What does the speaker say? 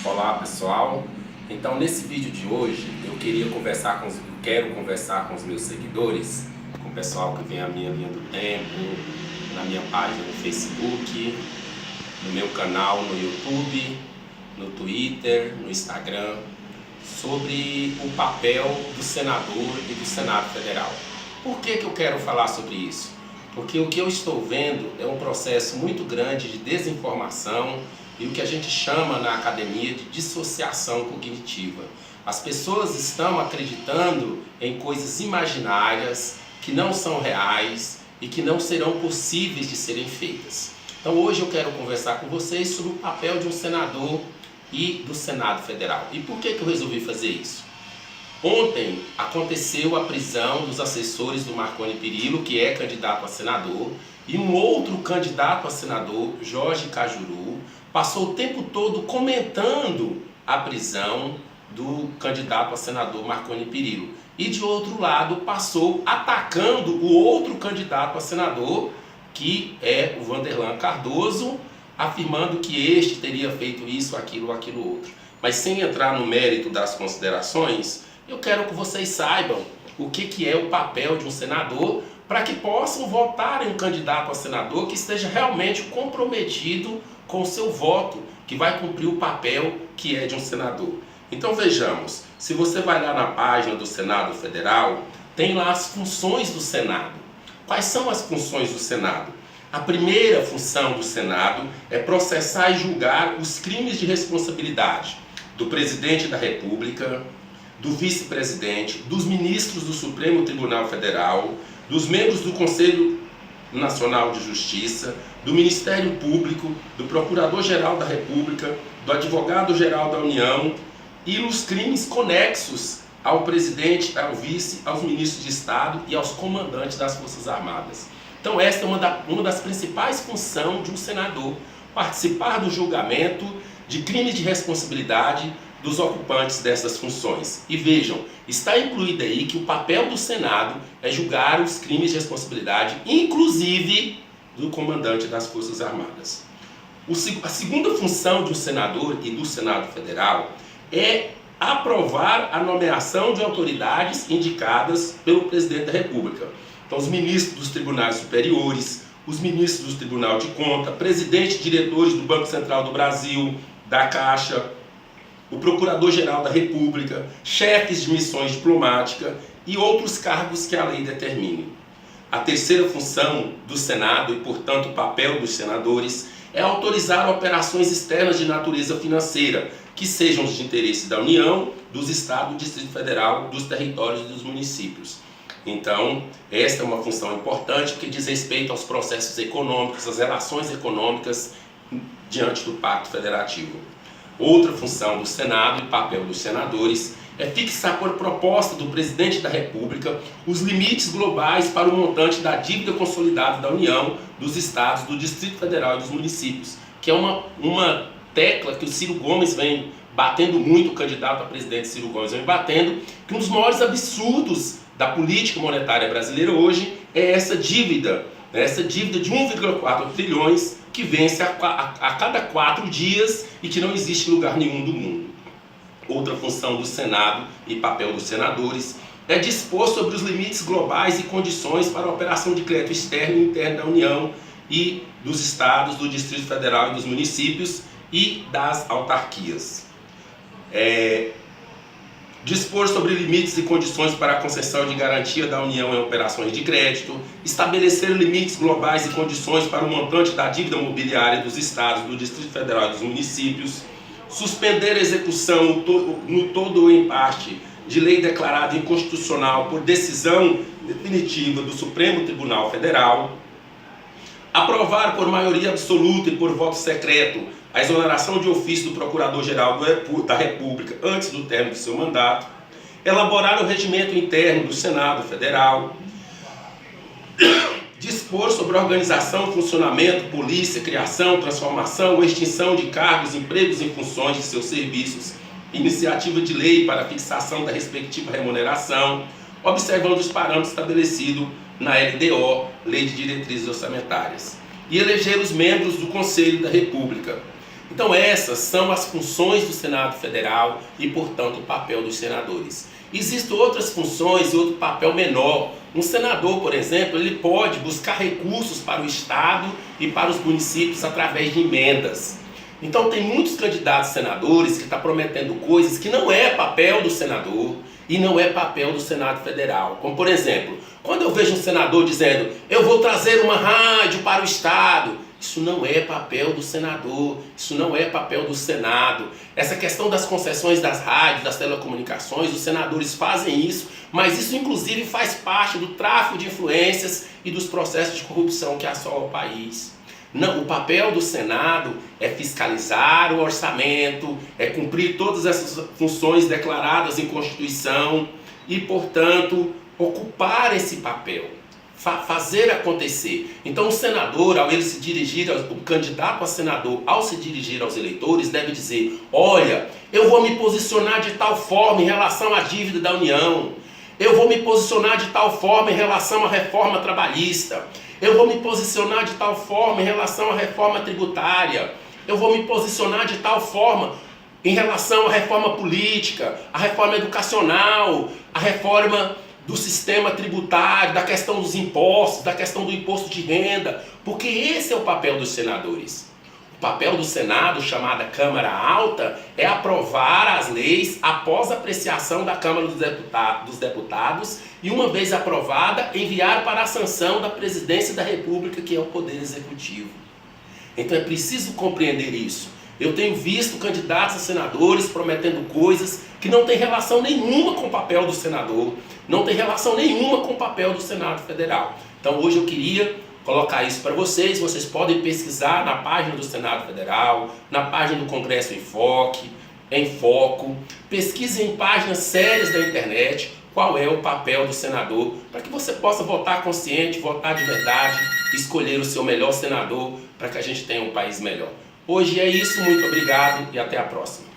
Olá pessoal, então nesse vídeo de hoje eu quero conversar com os meus seguidores, com o pessoal que vem a minha linha do tempo, na minha página no Facebook, no meu canal no YouTube, no Twitter, no Instagram, sobre o papel do senador e do Senado Federal. Por que eu quero falar sobre isso? Porque o que eu estou vendo é um processo muito grande de desinformação e o que a gente chama na academia de dissociação cognitiva. As pessoas estão acreditando em coisas imaginárias que não são reais e que não serão possíveis de serem feitas. Então hoje eu quero conversar com vocês sobre o papel de um senador e do Senado Federal. E por que eu resolvi fazer isso? Ontem aconteceu a prisão dos assessores do Marconi Perillo, que é candidato a senador, e um outro candidato a senador, Jorge Cajuru, passou o tempo todo comentando a prisão do candidato a senador Marconi Perillo. E de outro lado passou atacando o outro candidato a senador, que é o Vanderlan Cardoso, afirmando que este teria feito isso, aquilo outro. Mas sem entrar no mérito das considerações, eu quero que vocês saibam o que é o papel de um senador, para que possam votar em um candidato a senador que esteja realmente comprometido com o seu voto, que vai cumprir o papel que é de um senador. Então vejamos, se você vai lá na página do Senado Federal, tem lá as funções do Senado. Quais são as funções do Senado? A primeira função do Senado é processar e julgar os crimes de responsabilidade do presidente da República, do vice-presidente, dos ministros do Supremo Tribunal Federal, dos membros do Conselho Nacional de Justiça, do Ministério Público, do Procurador-Geral da República, do Advogado-Geral da União e os crimes conexos ao presidente, ao vice, aos ministros de Estado e aos comandantes das Forças Armadas. Então esta é uma das principais funções de um senador, participar do julgamento de crimes de responsabilidade dos ocupantes dessas funções. E vejam, está incluído aí que o papel do Senado é julgar os crimes de responsabilidade, inclusive do comandante das Forças Armadas. A segunda função de um senador e do Senado Federal é aprovar a nomeação de autoridades indicadas pelo presidente da República. Então, os ministros dos tribunais superiores, os ministros do Tribunal de Contas, presidentes e diretores do Banco Central do Brasil, da Caixa, o Procurador-Geral da República, chefes de missões diplomáticas e outros cargos que a lei determine. A terceira função do Senado e, portanto, o papel dos senadores é autorizar operações externas de natureza financeira, que sejam de interesse da União, dos Estados, do Distrito Federal, dos territórios e dos municípios. Então, esta é uma função importante que diz respeito aos processos econômicos, às relações econômicas diante do Pacto Federativo. Outra função do Senado e papel dos senadores é fixar por proposta do presidente da República os limites globais para o montante da dívida consolidada da União, dos Estados, do Distrito Federal e dos municípios, que é uma tecla que o Ciro Gomes vem batendo muito, o candidato a presidente Ciro Gomes vem batendo, que um dos maiores absurdos da política monetária brasileira hoje é essa dívida de 1,4 trilhões que vence a cada 4 dias e que não existe em lugar nenhum do mundo. Outra função do Senado e papel dos senadores é dispor sobre os limites globais e condições para a operação de crédito externo e interno da União e dos Estados, do Distrito Federal e dos municípios e das autarquias. Dispor sobre limites e condições para a concessão de garantia da União em operações de crédito, estabelecer limites globais e condições para o montante da dívida mobiliária dos Estados, do Distrito Federal e dos municípios, suspender a execução no todo ou em parte de lei declarada inconstitucional por decisão definitiva do Supremo Tribunal Federal, aprovar por maioria absoluta e por voto secreto a exoneração de ofício do Procurador-Geral da República antes do término do seu mandato, elaborar o regimento interno do Senado Federal, dispor sobre a organização, funcionamento, polícia, criação, transformação ou extinção de cargos, empregos e funções de seus serviços, iniciativa de lei para a fixação da respectiva remuneração, observando os parâmetros estabelecidos na LDO, Lei de Diretrizes Orçamentárias, e eleger os membros do Conselho da República. Então essas são as funções do Senado Federal e, portanto, o papel dos senadores. Existem outras funções e outro papel menor. Um senador, por exemplo, ele pode buscar recursos para o Estado e para os municípios através de emendas. Então tem muitos candidatos senadores que estão prometendo coisas que não é papel do senador e não é papel do Senado Federal. Como, por exemplo, quando eu vejo um senador dizendo: eu vou trazer uma rádio para o Estado, isso não é papel do senador, isso não é papel do Senado. Essa questão das concessões das rádios, das telecomunicações, os senadores fazem isso, mas isso inclusive faz parte do tráfico de influências e dos processos de corrupção que assolam o país. Não, o papel do Senado é fiscalizar o orçamento, é cumprir todas essas funções declaradas em Constituição e, portanto, ocupar esse papel, fazer acontecer. Então o senador, ao ele se dirigir, o candidato a senador, ao se dirigir aos eleitores, deve dizer: olha, eu vou me posicionar de tal forma em relação à dívida da União, eu vou me posicionar de tal forma em relação à reforma trabalhista, eu vou me posicionar de tal forma em relação à reforma tributária, eu vou me posicionar de tal forma em relação à reforma política, à reforma educacional, à reforma do sistema tributário, da questão dos impostos, da questão do imposto de renda, porque esse é o papel dos senadores. O papel do Senado, chamada Câmara Alta, é aprovar as leis após apreciação da Câmara dos Deputados e, uma vez aprovada, enviar para a sanção da Presidência da República, que é o Poder Executivo. Então é preciso compreender isso. Eu tenho visto candidatos a senadores prometendo coisas que não têm relação nenhuma com o papel do senador, não tem relação nenhuma com o papel do Senado Federal. Então hoje eu queria colocar isso para vocês. Vocês podem pesquisar na página do Senado Federal, na página do Congresso em Foco. Pesquisem em páginas sérias da internet qual é o papel do senador, para que você possa votar consciente, votar de verdade, escolher o seu melhor senador para que a gente tenha um país melhor. Hoje é isso, muito obrigado e até a próxima.